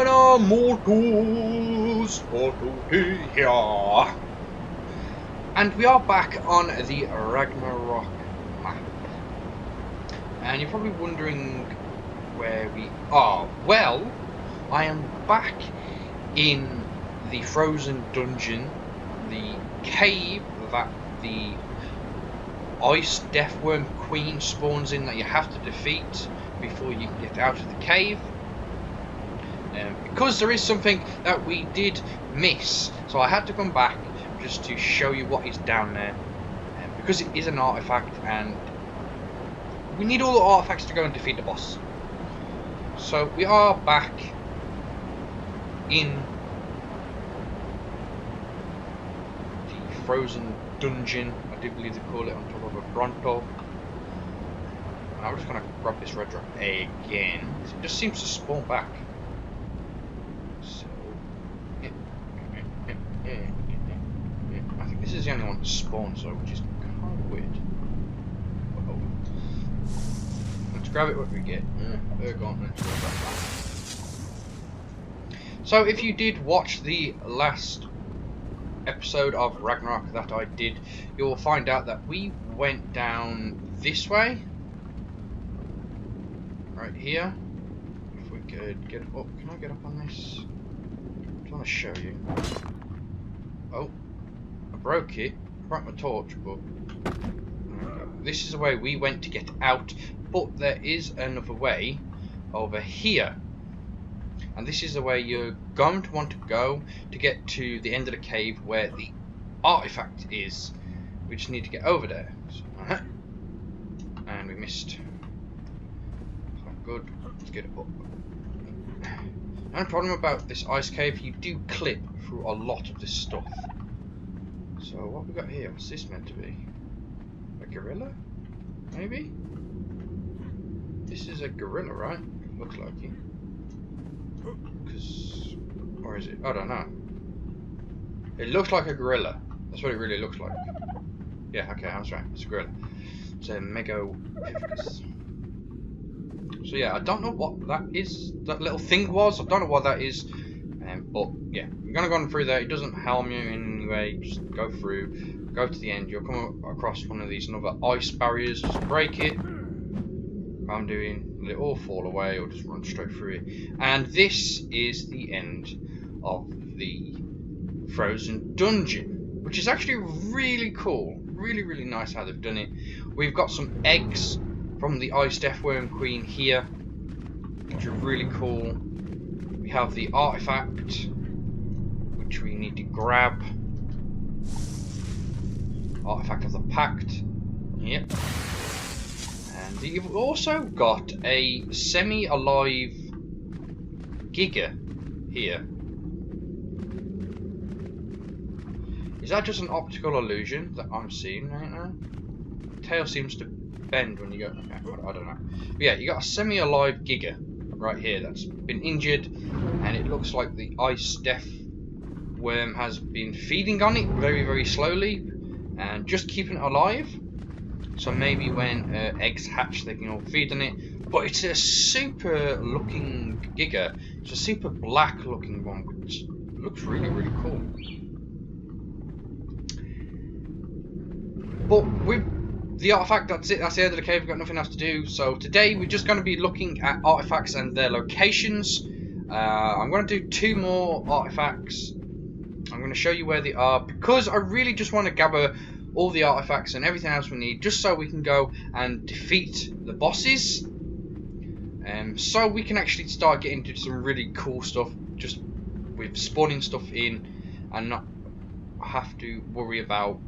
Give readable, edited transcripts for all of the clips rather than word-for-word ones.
Buena mortals, Mortopia. And we are back on the Ragnarok map. And you're probably wondering where we are. Well, I am back in the frozen dungeon, the cave that the Ice Deathworm Queen spawns in that you have to defeat before you can get out of the cave. Because there is something that we did miss, so I had to come back just to show you what is down there, because it is an artifact and we need all the artifacts to go and defeat the boss. So we are back in the frozen dungeon, I do believe they call it, on top of a Bronto. And I'm just going to grab this red drop again. It just seems to spawn back. So, I think this is the only one that spawns though, which is kind of weird. Uh-oh. Let's grab it what we get. Let's grab that. So if you did watch the last episode of Ragnarok that I did, you will find out that we went down this way. Right here. If we could get up. Can I get up on this? I want to show you. Oh, I broke it. Broke my torch, but this is the way we went to get out. But there is another way over here, and this is the way you're going to want to go to get to the end of the cave where the artifact is. We just need to get over there. So, and we missed. Good. Let's get it up. The only problem about this ice cave, you do clip through a lot of this stuff. So what we got here? What's this meant to be? A gorilla? Maybe? This is a gorilla, right? It looks like it. Because, or is it? I don't know. It looks like a gorilla. That's what it really looks like. Yeah, okay, I was right. It's a gorilla. It's a Megopithecus. So yeah, I don't know what that is. That little thing was. I don't know what that is. But yeah, you're gonna go through there. It doesn't harm you in any way. Just go through. Go to the end. You'll come across one of these another ice barriers. Just break it. What I'm doing. Let it all fall away, or just run straight through it. And this is the end of the frozen dungeon, which is actually really cool. Really, really nice how they've done it. We've got some eggs from the Ice Deathworm Queen here, which are really cool. We have the artifact, which we need to grab. Artifact of the Pact. Yep. And you've also got a semi-alive Giga here. Is that just an optical illusion that I'm seeing right now? The tail seems to bend when you go. Okay, I don't know. But yeah, you got a semi-alive Giga right here that's been injured, and it looks like the Ice Death Worm has been feeding on it very, very slowly and just keeping it alive. So maybe when eggs hatch, they can all feed on it. But it's a super looking Giga. It's a super black looking one, which looks really, really cool. But with the artifact, that's it. That's the end of the cave. We've got nothing else to do. So today we're just going to be looking at artifacts and their locations. I'm going to do 2 more artifacts. I'm going to show you where they are, because I really just want to gather all the artifacts and everything else we need, just so we can go and defeat the bosses. So we can actually start getting into some really cool stuff, just with spawning stuff in, and not have to worry about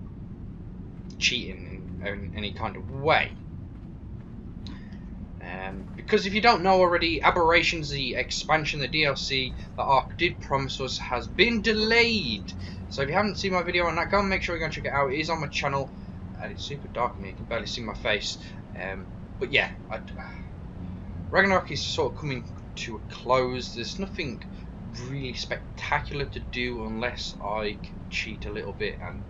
cheating in any kind of way. Because if you don't know already, Aberrations, the expansion, the DLC that Ark did promise us, has been delayed. So if you haven't seen my video on that, go and make sure you go and check it out. It is on my channel, and it's super dark in here, you can barely see my face. But yeah, Ragnarok is sort of coming to a close. There's nothing really spectacular to do unless I can cheat a little bit and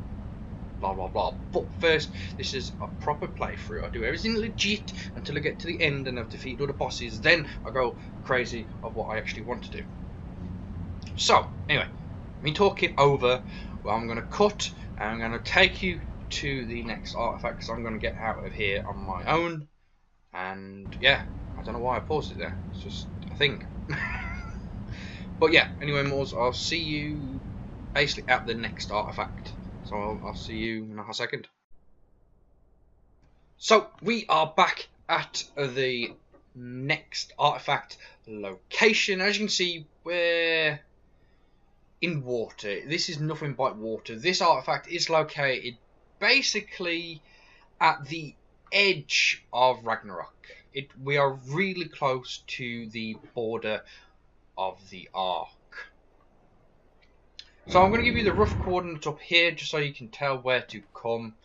blah blah blah. But first, this is a proper playthrough. I do everything legit until I get to the end and I've defeated all the bosses. Then I go crazy of what I actually want to do. So, anyway, me talking over, well, I'm going to cut and I'm going to take you to the next artifact because I'm going to get out of here on my own. And yeah, I don't know why I paused it there. It's just a thing. But yeah, anyway, Moors, I'll see you basically at the next artifact. So I'll see you in a second. So we are back at the next artifact location. As you can see, we're in water. This is nothing but water. This artifact is located basically at the edge of Ragnarok. We are really close to the border of the Ark. So I'm going to give you the rough coordinates up here just so you can tell where to come.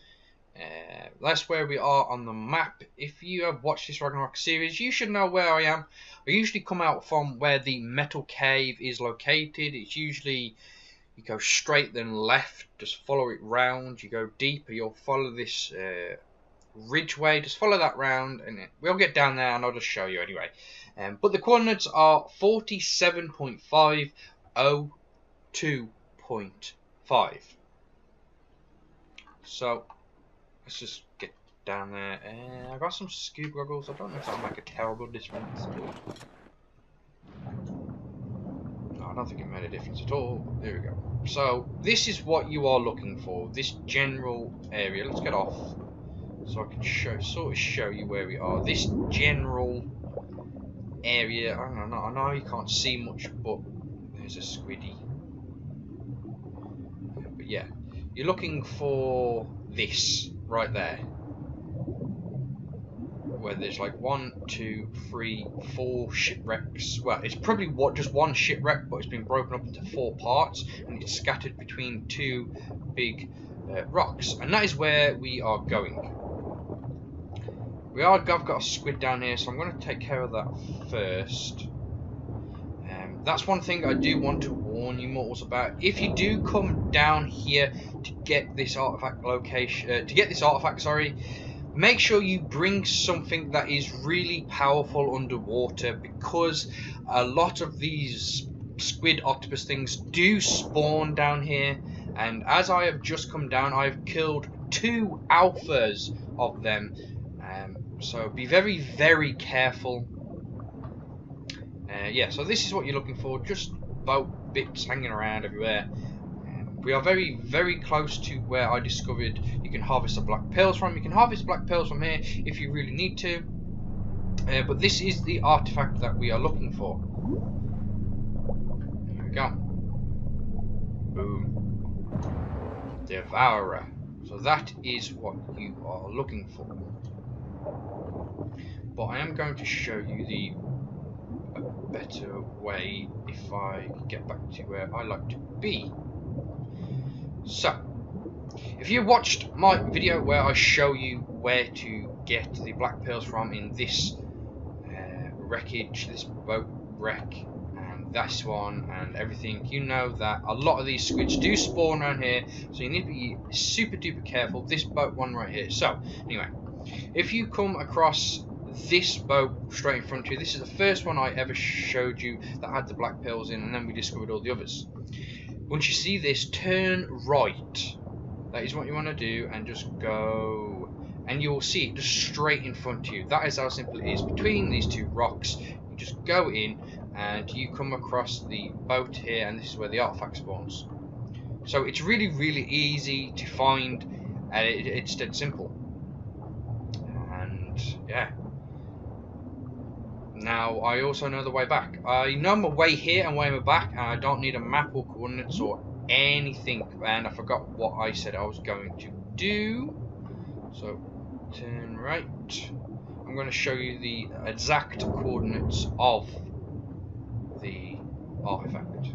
That's where we are on the map. If you have watched this Ragnarok series, you should know where I am. I usually come out from where the metal cave is located. It's usually, you go straight then left, just follow it round. You go deeper, you'll follow this ridgeway, just follow that round, and we'll get down there and I'll just show you anyway. But the coordinates are 47.5, 02.5. So let's just get down there. I got some scuba goggles. I don't know if that'll make a terrible difference. No, I don't think it made a difference at all. There we go. So this is what you are looking for. This general area. Let's get off so I can sort of show you where we are. This general area. I know you can't see much, but there's a squiddy. But yeah, you're looking for this right there, where there's like 1, 2, 3, 4 shipwrecks. Well, it's probably just one shipwreck, but it's been broken up into 4 parts and it's scattered between 2 big rocks, and that is where we are going. I've got a squid down here, so I'm going to take care of that first. That's one thing I do want to warn you mortals about. If you do come down here to get this artifact make sure you bring something that is really powerful underwater, because a lot of these squid octopus things do spawn down here, and as I have just come down, I've killed 2 alphas of them. So be very, very careful. Yeah, so this is what you're looking for, just boat bits hanging around everywhere. We are very, very close to where I discovered you can harvest the black pearls from. You can harvest black pearls from here if you really need to. But this is the artifact that we are looking for. There we go. Boom. Drvourer. So that is what you are looking for. But I am going to show you a better way if I get back to where I like to be. So, if you watched my video where I show you where to get the black pearls from in this wreckage, this boat wreck, and this one and everything, you know that a lot of these squids do spawn around here, so you need to be super duper careful. This boat one right here. So, anyway, if you come across this boat straight in front of you, this is the first one I ever showed you that had the black pearls in, and then we discovered all the others. Once you see this, turn right. That is what you want to do, and just go, and you will see it just straight in front of you. That is how simple it is. Between these 2 rocks, you just go in and you come across the boat here, and this is where the artifact spawns. So it's really, really easy to find, and it's dead simple. And yeah. Now, I also know the way back. I know my way here and way back, and I don't need a map or coordinates or anything. And I forgot what I said I was going to do. So, turn right. I'm going to show you the exact coordinates of the artifact,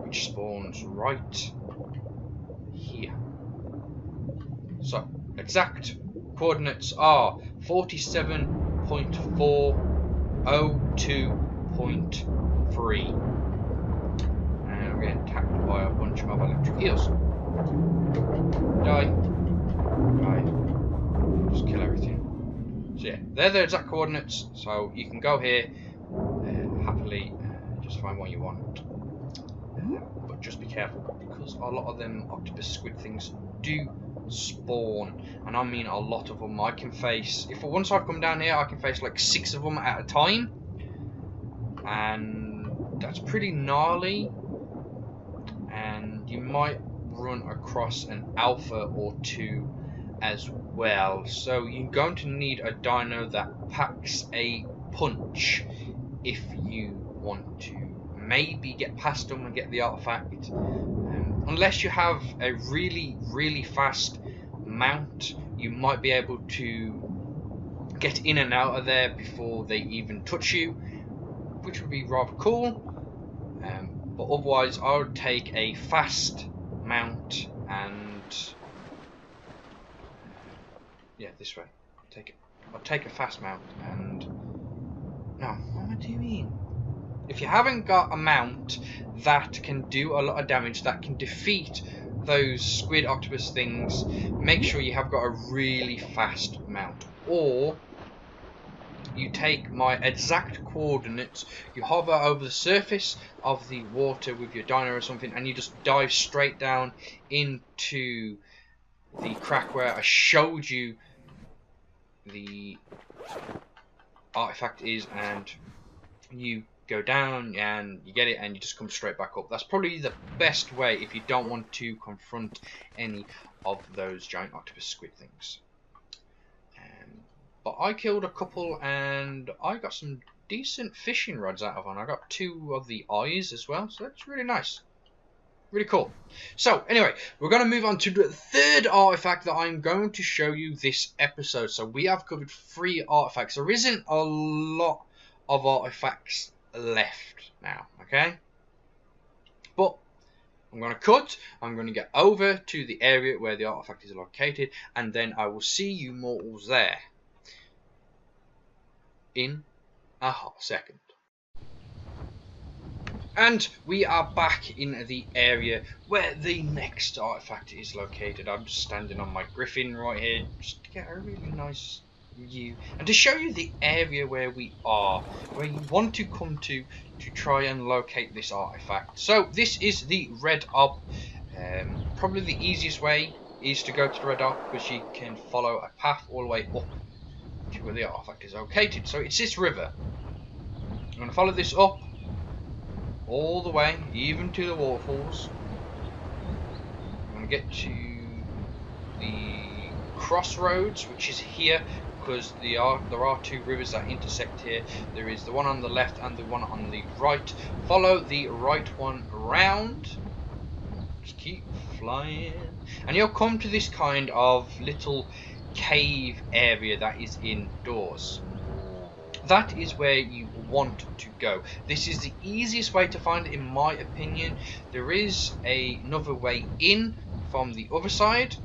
which spawns right here. So, exact coordinates are 47.4, 02.3, and I'm getting attacked by a bunch of electric eels. Die. Just kill everything. So yeah, they're the exact coordinates, so you can go here happily and just find what you want. but just be careful, because a lot of them octopus squid things do spawn, and I mean a lot of them. I can face, if once I come down here, I can face like 6 of them at a time, and that's pretty gnarly. And you might run across an alpha or 2 as well, so you're going to need a dino that packs a punch if you want to maybe get past them and get the artifact. Unless you have a really fast mount, you might be able to get in and out of there before they even touch you, which would be rather cool. But otherwise, I would take a fast mount and yeah, this way. I'll take a fast mount and no, what am I doing? If you haven't got a mount that can do a lot of damage, that can defeat those squid octopus things, make sure you have got a really fast mount. Or you take my exact coordinates, you hover over the surface of the water with your dino or something, and you just dive straight down into the crack where I showed you the artifact is, and you go down and you get it and you just come straight back up. That's probably the best way if you don't want to confront any of those giant octopus squid things. But I killed a couple and I got some decent fishing rods out of them. I got 2 of the eyes as well, so that's really nice. Really cool. So anyway, we're going to move on to the 3rd artifact that I'm going to show you this episode. So we have covered 3 artifacts. There isn't a lot of artifacts left now, okay? But I'm going to cut, I'm going to get over to the area where the artifact is located, and then I will see you mortals there in a hot second. And we are back in the area where the next artifact is located. I'm just standing on my griffin right here just to get a really nice view and to show you the area where we are, where you want to come to try and locate this artifact. So this is the Red Ob. Probably the easiest way is to go to the Red Ob, because you can follow a path all the way up to where the artifact is located. So it's this river. I'm going to follow this up all the way, even to the waterfalls. I'm going to get to the crossroads, which is here, because there are 2 rivers that intersect here. There is the one on the left and the one on the right. Follow the right one around. Just keep flying. And you'll come to this kind of little cave area that is indoors. That is where you want to go. This is the easiest way to find it, in my opinion. There is another way in from the other side,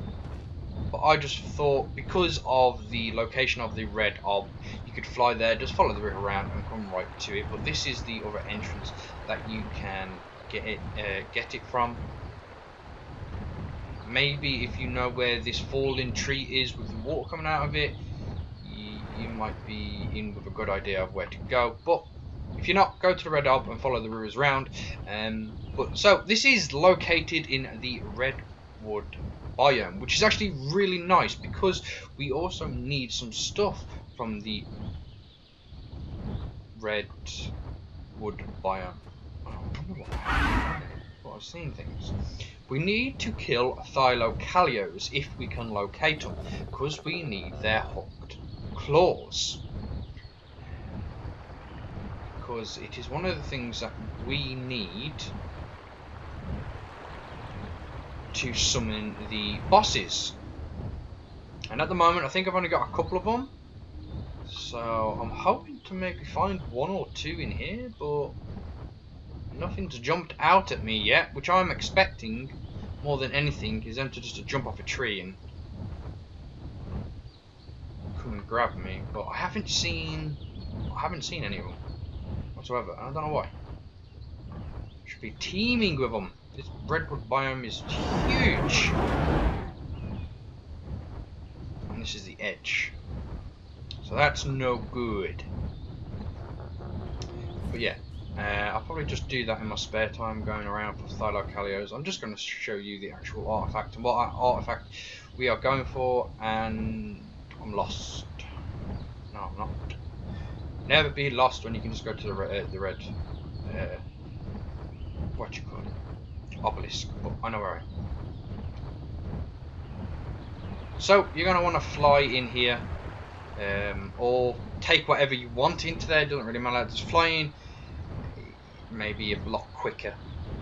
but I just thought because of the location of the Red Ob, you could fly there, just follow the river around and come right to it. But this is the other entrance that you can get it from. Maybe if you know where this fallen tree is with the water coming out of it, you might be in with a good idea of where to go. But if you're not, go to the Red Ob and follow the rivers around. So this is located in the redwood biome, which is actually really nice because we also need some stuff from the redwood biome. Oh, I was seeing things. We need to kill Thylocalios if we can locate them, because we need their hooked claws. Because it is one of the things that we need to summon the bosses. And at the moment I think I've only got a couple of them. So I'm hoping to maybe find 1 or 2 in here, but nothing's jumped out at me yet, which I'm expecting more than anything is them to just jump off a tree and come and grab me. But I haven't seen any of them whatsoever. I don't know why. Should be teeming with them. This redwood biome is huge, and this is the edge, so that's no good. But yeah, I'll probably just do that in my spare time, going around for Thylacalios. I'm just going to show you the actual artifact and what artifact we are going for, and I'm lost. No, I'm not. Never be lost when you can just go to the red what you call it, obelisk, but I know where I am. So you're going to want to fly in here, or take whatever you want into there, doesn't really matter. Just flying maybe a lot quicker,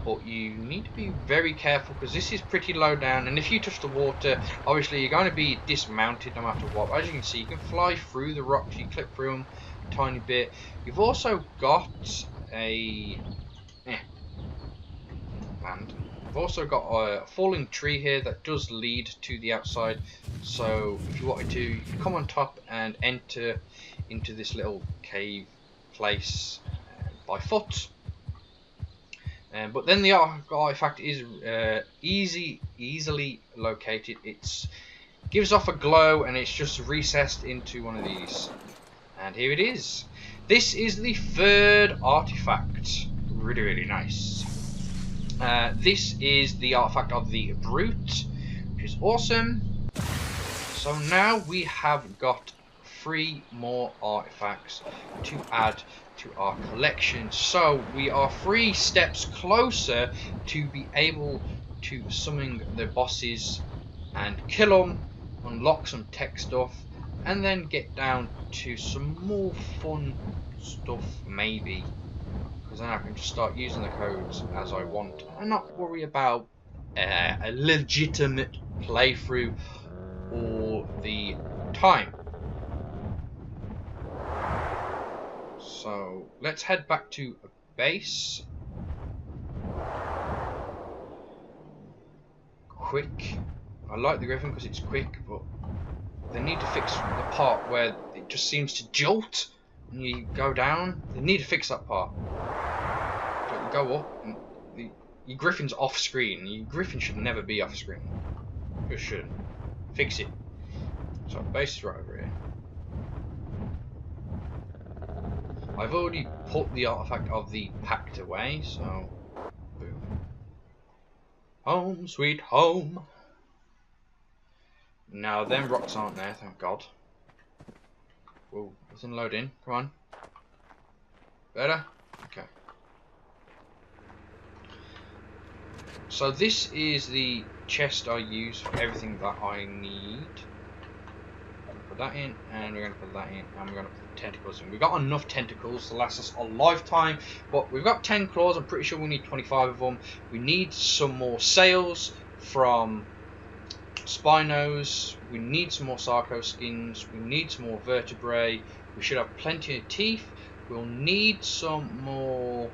but you need to be very careful because this is pretty low down, and if you touch the water, obviously you're going to be dismounted no matter what. As you can see, you can fly through the rocks, you clip through them a tiny bit. You've also got a land. I've also got a falling tree here that does lead to the outside, so if you wanted to, you can come on top and enter into this little cave place by foot. But then the artifact is easily located. It gives off a glow, and it's just recessed into one of these. And here it is. This is the third artifact. Really nice. This is the artifact of the Brute, which is awesome. So now we have got 3 more artifacts to add to our collection. So we are 3 steps closer to be able to summon the bosses and kill them, unlock some tech stuff, and then get down to some more fun stuff maybe. Because then I can just start using the codes as I want and not worry about a legitimate playthrough all the time. So let's head back to base. Quick. I like the Griffin because it's quick, but they need to fix the part where it just seems to jolt when you go down. They need to fix that part. But you go up and your Griffin's off screen. Your Griffin should never be off screen. Just shouldn't. Fix it. So base is right over here. I've already put the artifact of the pact away, so boom. Home sweet home. Now them rocks aren't there, thank God. Whoa, doesn't load in. Come on. Better? Okay. So this is the chest I use for everything that I need. Put that in, and we're going to put that in, and we're going to put the tentacles in. We've got enough tentacles to last us a lifetime, but we've got 10 claws. I'm pretty sure we need 25 of them. We need some more sails from Spinos. We need some more Sarco skins. We need some more vertebrae. We should have plenty of teeth. We'll need some more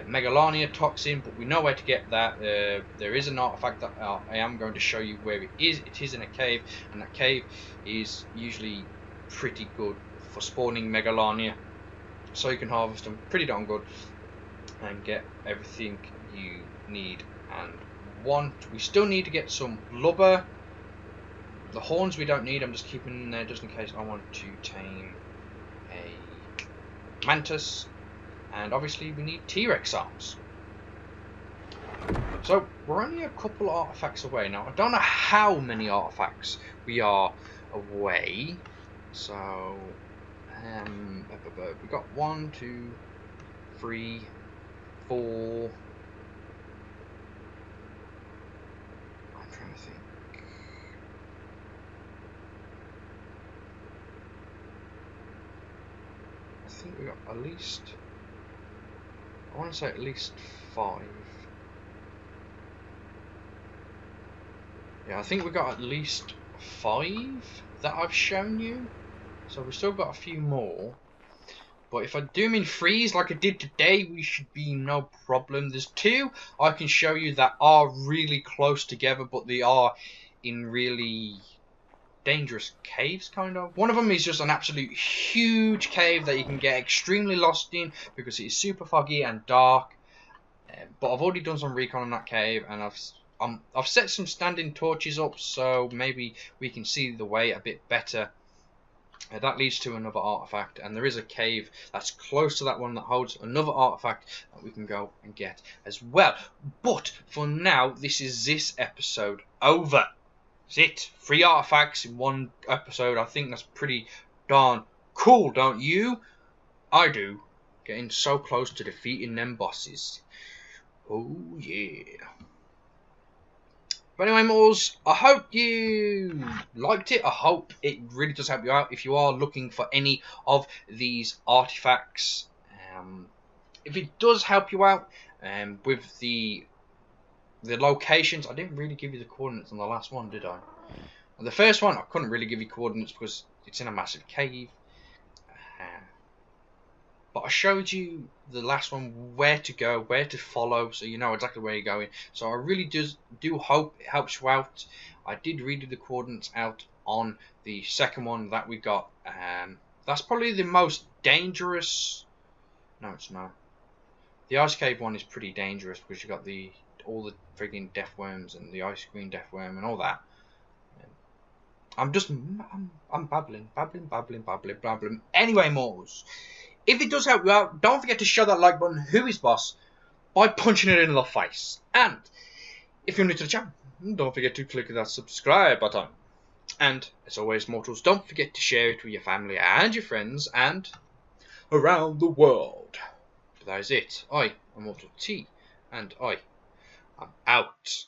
Megalania toxin, but we know where to get that. There is an artifact that I am going to show you where it is. It is in a cave, and that cave is usually pretty good for spawning Megalania, so you can harvest them pretty darn good and get everything you need and want. We still need to get some blubber. The horns we don't need. I'm just keeping them there just in case I want to tame a mantis. And obviously we need T-Rex arms. So we're only a couple artifacts away now. I don't know how many artifacts we are away. So we got 1, 2, 3, 4. I'm trying to think. I think we got at least, I want to say at least 5. Yeah, I think we got at least 5 that I've shown you. So we've still got a few more. But if I do them in threes like I did today, we should be no problem. There's 2 I can show you that are really close together, but they are in really dangerous caves, kind of. One of them is just an absolute huge cave that you can get extremely lost in because it is super foggy and dark. But I've already done some recon on that cave, and I've set some standing torches up, so maybe we can see the way a bit better That leads to another artifact, and there is a cave that's close to that one that holds another artifact that we can go and get as well. But for now, this episode over. That's it. 3 artifacts in 1 episode. I think that's pretty darn cool, don't you? I do. Getting so close to defeating them bosses. Oh yeah. But anyway, Moors, I hope you liked it. I hope it really does help you out if you are looking for any of these artifacts. If it does help you out with the locations, I didn't really give you the coordinates on the last one, did I? On the first one, I couldn't really give you coordinates because it's in a massive cave. But I showed you the last one where to go, where to follow, so you know exactly where you're going. So I really do hope it helps you out. I did read the coordinates out on the second one that we got. That's probably the most dangerous. No, it's not. The ice cave one is pretty dangerous because you got all the frigging death worms and the ice cream death worm and all that. I'm babbling. Anyway, Moors. If it does help you out, don't forget to show that like button, who is boss, by punching it in the face. And if you're new to the channel, don't forget to click that subscribe button. And as always, mortals, don't forget to share it with your family and your friends and around the world. But that is it. I am Mortal T, and I am out.